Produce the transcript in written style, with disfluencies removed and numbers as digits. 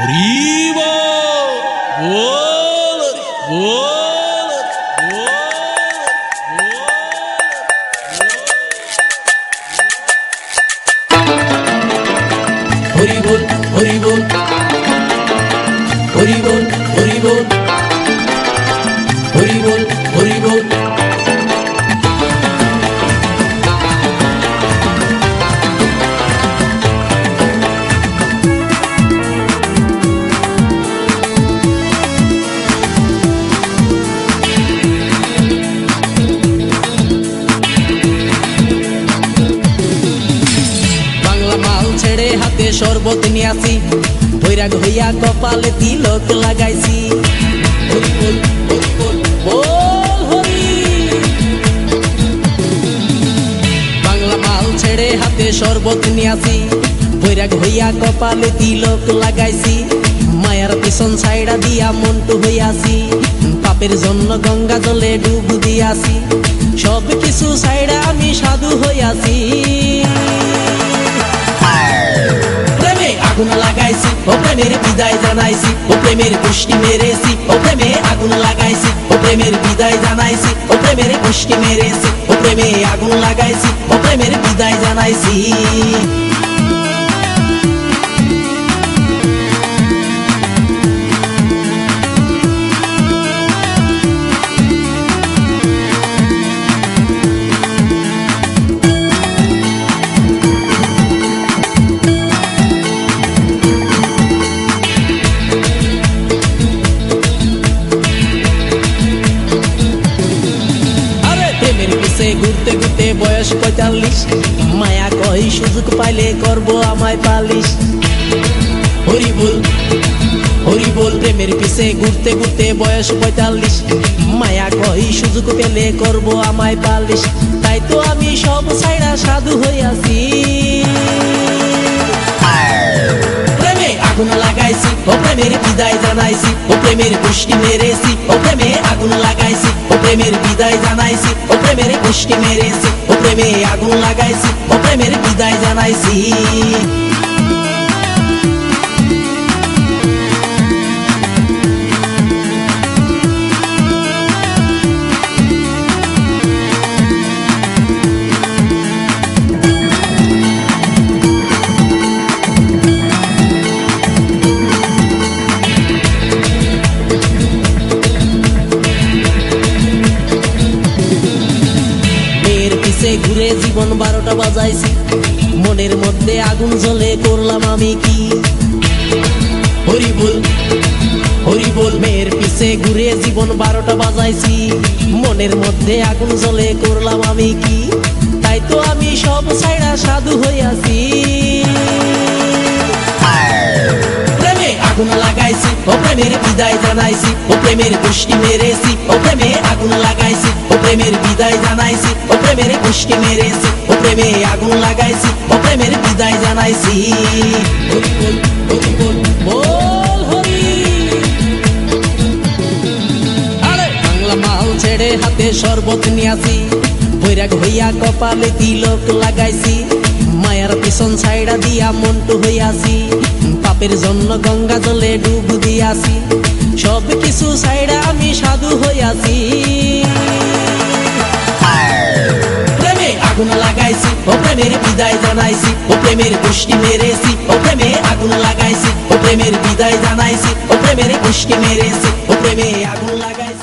হরিব বল বল হরি বল হরি বল হরি বল হরি বল হরি বল হরি বল ছেড়ে হাতে শরবত নিয়াছি বৈরাগ হইয়া কপালে তিলক লাগাইছি হরি বল হরি বল বল হরি বাংলা মাল ছেড়ে হাতে শরবত নিয়াছি বৈরাগ হইয়া কপালে তিলক লাগাইছি মায়ার পিছন ছাইড়া দিয়া মন্টু হইয়াছি পাপের জন্য গঙ্গা জলে ডুব দিয়াছি সব কিছু ছাইড়া আমি সাধু হইয়াছি আগুন লাগাইছি ও প্রেমের বিদায় জানাইছি ও প্রেমের পুষ্টি মেরেছি ও প্রেমে আগুন লাগাইছি ও প্রেমের বিদায় জানাইছি ও প্রেমের পুষ্টি মেরেছি ও প্রেমে আগুন লাগাইছি ও প্রেমের বিদায় জানাইছি ঘুরতে ঘুরতে বয়স ৪৫ মায়া কই সুযোগ পাইলে করব আমায় পালিশ হরি বল হরি বল প্রেমের পিছে ঘুরতে ঘুরতে বয়স ৪৫ মায়া কই সুযোগ পেলে করব আমায় পালিশ তাই তো আমি সব ছাইড়া সাধু হইয়াছি প্রেমে আগুন লাগাইছি ও প্রেমের বিদায় জানাইছি ও প্রেমের পুষ্টি মেরেছি ও প্রেমে আগুন লাগাইছি ও প্রেমের বিদায় জানাইছি ও প্রেমের পুষ্টি মেরেছি ও প্রেমে আগুন লাগাইছি ও প্রেমের বিদায় জানাইছি ঘুরে জীবন ১২টা বাজাইছি মনের মধ্যে আগুন জ্বলে করলাম আমি কি হরি বল হরি বল মেয়ের পিছে ঘুরে জীবন ১২টা বাজাইছি মনের মধ্যে আগুন জ্বলে করলাম আমি কি তাই তো আমি সব ছাইড়া সাধু হইয়াছি প্রেমে আগুন লাগাইছি ও প্রেমের বিদায় জানাইছি ও প্রেমের পুষ্টি মেরেছি ও প্রেমে আগুন লাগাইছি ও প্রেমের বিদায় জানাইছি ও প্রেমের পুষ্টি মেরেছি ও প্রেমে আগুন লাগাইছি ও প্রেমের বিদায় জানাইছি হরি বল হরি বল বল হরি আরে বাংলা মাল ছেড়ে হাতে শরবত নিয়াছি বৈরাগ হইয়া কপালে তিলক লাগাইছি মায়ার পিছন ছাইড়া দিয়া মন্টু হইয়াছি পাপের জন্য গঙ্গা জলে ডুব দিয়াছি সব কিছু ছাইড়া আমি সাধু হইয়াছি প্রেমে আগুন লাগাইছি ও প্রেমের বিদায় জানাইছি ও প্রেমের পুষ্টি মেরেছি ও প্রেমে আগুন লাগাইছি ও প্রেমের বিদায় জানাইছি ও প্রেমের পুষ্টি মেরেছি ও প্রেমে আগুন লাগাইছি।